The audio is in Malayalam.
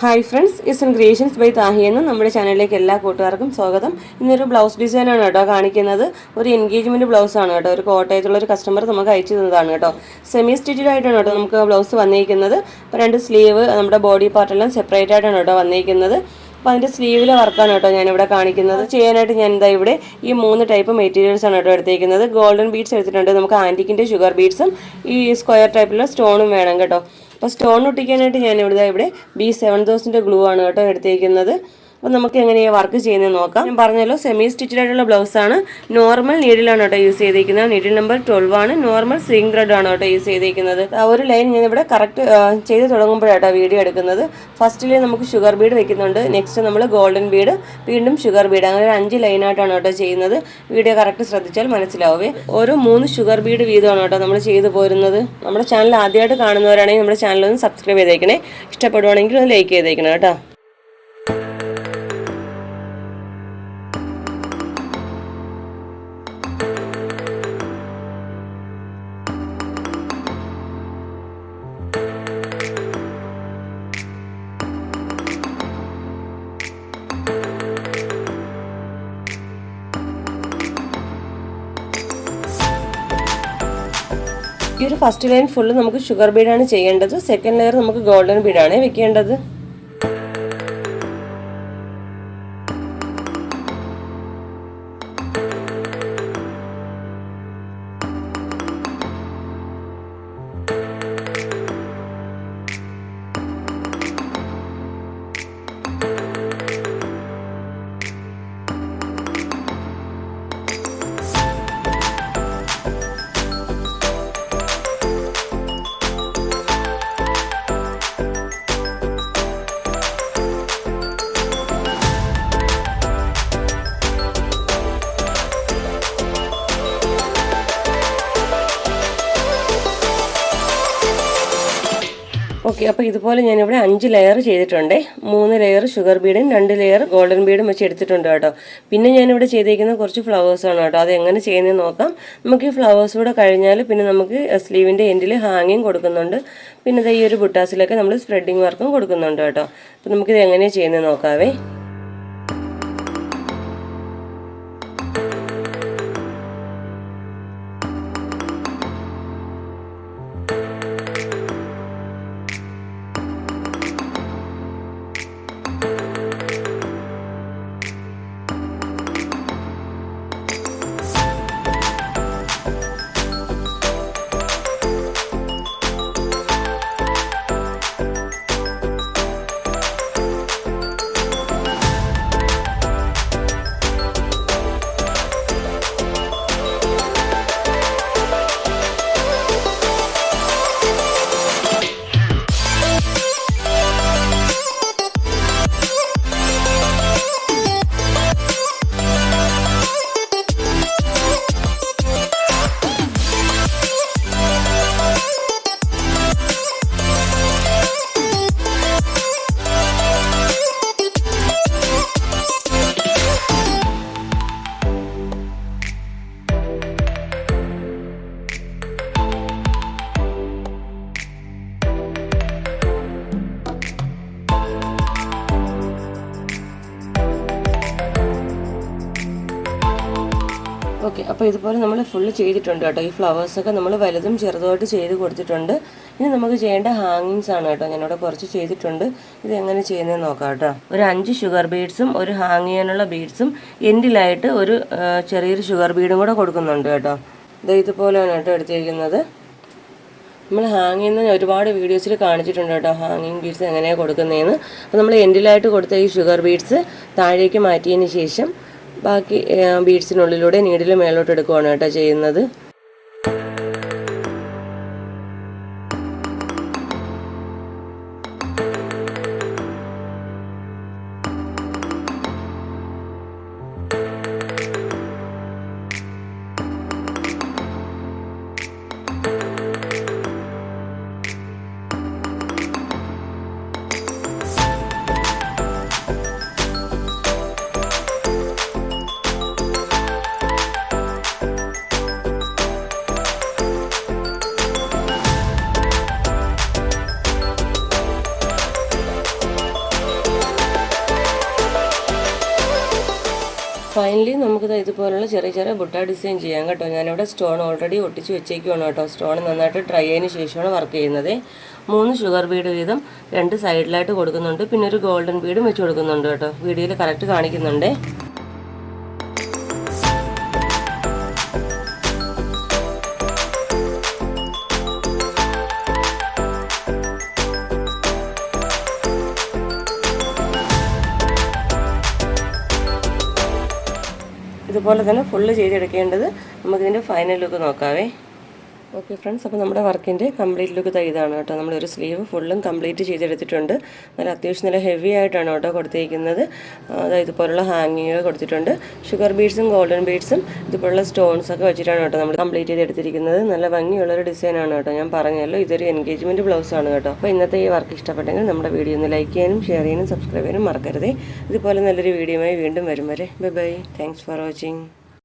Hi friends, is creations by Thahi എന്ന നമ്മുടെ ചാനലിലേക്ക് എല്ലാ കൂട്ടുകാർക്കും സ്വാഗതം. ഇന്നൊരു ബ്ലൗസ് ഡിസൈനാണ് കേട്ടോ കാണിക്കുന്നത്. ഒരു എൻഗേജ്മെൻറ്റ് ബ്ലൗസ് ആണ് കേട്ടോ. ഒരു കോട്ടയത്തുള്ള ഒരു കസ്റ്റമർ നമുക്ക് അയച്ചു തന്നതാണ് കേട്ടോ. സെമി സ്റ്റിച്ചഡ് ആയിട്ടാണ് കേട്ടോ നമുക്ക് ബ്ലൗസ് വന്നിരിക്കുന്നത്. അപ്പോൾ 2 സ്ലീവ് നമ്മുടെ ബോഡി പാർട്ടെല്ലാം സെപ്പറേറ്റ് ആയിട്ടാണ് കേട്ടോ വന്നിരിക്കുന്നത്. അപ്പോൾ അതിൻ്റെ സ്ലീവിലെ വർക്കാണ് കേട്ടോ ഞാനിവിടെ കാണിക്കുന്നത്. ചെയ്യാനായിട്ട് ഞാൻ എന്താ ഇവിടെ ഈ 3 ടൈപ്പ് മെറ്റീരിയൽസ് ആണ് കേട്ടോ എടുത്തിരിക്കുന്നത്. ഗോൾഡൻ ബീഡ്സ് എടുത്തിട്ടുണ്ട്. നമുക്ക് ആൻറ്റിക്കിൻ്റെ ഷുഗർ ബീഡ്സും ഈ സ്ക്വയർ ടൈപ്പിലുള്ള സ്റ്റോണും വേണം കേട്ടോ. അപ്പോൾ സ്റ്റോൺ ഒട്ടിക്കാനായിട്ട് ഞാൻ ഇവിടെ B7000 ഗ്ലൂ ആണ് കേട്ടോ എടുത്തിരിക്കുന്നത്. അപ്പോൾ നമുക്ക് എങ്ങനെയാണ് വർക്ക് ചെയ്യുന്നത് നോക്കാം. ഞാൻ പറഞ്ഞല്ലോ സെമി സ്റ്റിച്ചഡ് ആയിട്ടുള്ള ബ്ലൗസാണ്. നോർമൽ നീഡിലാണ് കേട്ടോ യൂസ് ചെയ്തിരിക്കുന്നത്. നീഡിൽ നമ്പർ 12 ആണ്. നോർമൽ സിംഗ് ത്രെഡ് ആണ് കേട്ടോ യൂസ് ചെയ്തിരിക്കുന്നത്. ഒരു ലൈൻ ഞാൻ ഇവിടെ കറക്റ്റ് ചെയ്ത് തുടങ്ങുമ്പോഴാട്ടോ വീഡിയോ എടുക്കുന്നത്. ഫസ്റ്റിൽ നമുക്ക് ഷുഗർ ബീഡ് വെക്കുന്നുണ്ട്. നെക്സ്റ്റ് നമ്മൾ ഗോൾഡൻ ബീഡ്, വീണ്ടും ഷുഗർ ബീഡ്, അങ്ങനെ 5 ലൈനായിട്ടാണ് കേട്ടോ ചെയ്യുന്നത്. വീഡിയോ കറക്റ്റ് ശ്രദ്ധിച്ചാൽ മനസ്സിലാവേ. ഓരോ 3 ഷുഗർ ബീഡ് വീതമാണ് കേട്ടോ നമ്മൾ ചെയ്തു പോരുന്നത്. നമ്മുടെ ചാനൽ ആദ്യമായിട്ട് കാണുന്നവരാണെങ്കിൽ നമ്മുടെ ചാനലൊന്ന് സബ്സ്ക്രൈബ് ചെയ്തേക്കണേ. ഇഷ്ടപ്പെടുവാണെങ്കിൽ ഒന്ന് ലൈക്ക് ചെയ്തേക്കണം കേട്ടോ. ഈ ഒരു ഫസ്റ്റ് ലൈൻ ഫുള്ള് നമുക്ക് ഷുഗർ ബീഡാണ് ചെയ്യേണ്ടത്. സെക്കൻഡ് ലെയർ നമുക്ക് ഗോൾഡൻ ബീഡാണ് വെക്കേണ്ടത്. ഓക്കെ, അപ്പോൾ ഇതുപോലെ ഞാനിവിടെ 5 ലെയർ ചെയ്തിട്ടുണ്ട്. 3 ലെയർ ഷുഗർ ബീഡും 2 ലെയർ ഗോൾഡൻ ബീഡും വെച്ച് എടുത്തിട്ടുണ്ട് കേട്ടോ. പിന്നെ ഞാനിവിടെ ചെയ്തിരിക്കുന്ന കുറച്ച് ഫ്ലവേഴ്സാണ് കേട്ടോ. അത് എങ്ങനെ ചെയ്യുന്നതെന്ന് നോക്കാം. നമുക്ക് ഈ ഫ്ലവേഴ്സ് കൂടെ കഴിഞ്ഞാൽ പിന്നെ നമുക്ക് സ്ലീവിൻ്റെ എൻഡിൽ ഹാങ്ങിങ് കൊടുക്കുന്നുണ്ട്. പിന്നെ ഈ ഒരു ബുട്ടാസിലൊക്കെ നമ്മൾ സ്പ്രെഡിങ് വർക്കും കൊടുക്കുന്നുണ്ട് കേട്ടോ. അപ്പോൾ നമുക്കിത് എങ്ങനെയാണ് ചെയ്യുന്നത് നോക്കാവേ. ഓക്കെ, അപ്പോൾ ഇതുപോലെ നമ്മൾ ഫുള്ള് ചെയ്തിട്ടുണ്ട് കേട്ടോ. ഈ ഫ്ലവേഴ്സൊക്കെ നമ്മൾ വലുതും ചെറുതുമായിട്ട് ചെയ്ത് കൊടുത്തിട്ടുണ്ട്. ഇനി നമുക്ക് ചെയ്യേണ്ട ഹാങ്ങിങ്സ് ആണ് കേട്ടോ. ഞാനിവിടെ കുറച്ച് ചെയ്തിട്ടുണ്ട്. ഇത് എങ്ങനെ ചെയ്യുന്നതെന്ന് നോക്കാം കേട്ടോ. ഒരു 5 ഷുഗർ ബീഡ്സും ഒരു ഹാങ് ചെയ്യാനുള്ള ബീഡ്സും എൻഡിലായിട്ട് ഒരു ചെറിയൊരു ഷുഗർ ബീഡും കൂടെ കൊടുക്കുന്നുണ്ട് കേട്ടോ. ഇതുപോലെയാണ് കേട്ടോ എടുത്തിരിക്കുന്നത്. നമ്മൾ ഹാങ് ചെയ്യുന്ന ഒരുപാട് വീഡിയോസിൽ കാണിച്ചിട്ടുണ്ട് കേട്ടോ, ഹാങ്ങിങ് ബീഡ്സ് എങ്ങനെയാണ് കൊടുക്കുന്നതെന്ന്. അപ്പോൾ നമ്മൾ എൻഡിലായിട്ട് കൊടുത്ത ഈ ഷുഗർ ബീഡ്സ് താഴേക്ക് മാറ്റിയതിന് ശേഷം ബാക്കി ബീഡ്സിനുള്ളിലൂടെ നീഡിൽ മേലോട്ട് എടുക്കുകയാണ് കേട്ടോ ചെയ്യുന്നത്. ഫൈനലി നമുക്കിത് ഇതുപോലുള്ള ചെറിയ ചെറിയ ബുട്ട ഡിസൈൻ ചെയ്യാം കേട്ടോ. ഞാനിവിടെ സ്റ്റോൺ ഓൾറെഡി ഒട്ടിച്ച് വെച്ചേക്കുവാണ് കേട്ടോ. സ്റ്റോൺ നന്നായിട്ട് ഡ്രൈ ആയതിനു ശേഷമാണ് വർക്ക് ചെയ്യുന്നത്. 3 ഷുഗർ ബീഡ് വീതം 2 സൈഡിലായിട്ട് കൊടുക്കുന്നുണ്ട്. പിന്നെ ഒരു ഗോൾഡൻ ബീഡും വെച്ച് കൊടുക്കുന്നുണ്ട് കേട്ടോ. വീഡിയോയിൽ കറക്റ്റ് കാണിക്കുന്നുണ്ട്. ഇതുപോലെ തന്നെ ഫുള്ള് ചെയ്തെടുക്കേണ്ടത്. നമുക്കിതിൻ്റെ ഫൈനൽ ലുക്ക് നോക്കാവേ. ഓക്കെ ഫ്രണ്ട്സ്, അപ്പോൾ നമ്മുടെ വർക്കിൻ്റെ കംപ്ലീറ്റ് ലുക്ക് ഇതാണ് കേട്ടോ. നമ്മളൊരു സ്ലീവ് ഫുള്ളും കംപ്ലീറ്റ് ചെയ്തെടുത്തിട്ടുണ്ട്. നല്ല അത്യാവശ്യം നല്ല ഹെവി ആയിട്ടാണ് കേട്ടോ കൊടുത്തിരിക്കുന്നത്. അതായത് ഇതുപോലുള്ള ഹാങ്ങിങ് കൊടുത്തിട്ടുണ്ട്. ഷുഗർ ബീഡ്സും ഗോൾഡൻ ബീഡ്സും ഇതുപോലുള്ള സ്റ്റോൺസൊക്കെ വെച്ചിട്ടാണ് കേട്ടോ നമ്മൾ കംപ്ലീറ്റ് ചെയ്തെടുത്തിരിക്കുന്നത്. നല്ല ഭംഗിയുള്ളൊരു ഡിസൈനാണ് കേട്ടോ. ഞാൻ പറഞ്ഞല്ലോ ഇതൊരു എൻഗേജ്മെൻറ്റ് ബ്ലൗസാണ് കേട്ടോ. അപ്പോൾ ഇന്നത്തെ ഈ വർക്ക് ഇഷ്ടപ്പെട്ടെങ്കിൽ നമ്മുടെ വീഡിയോ ഒന്ന് ലൈക്ക് ചെയ്യാനും ഷെയർ ചെയ്യാനും സബ്സ്ക്രൈബ് ചെയ്യാനും മറക്കരുതേ. ഇതുപോലെ നല്ലൊരു വീഡിയോയുമായി വീണ്ടും വരും വരെ bye bye. Thanks for watching.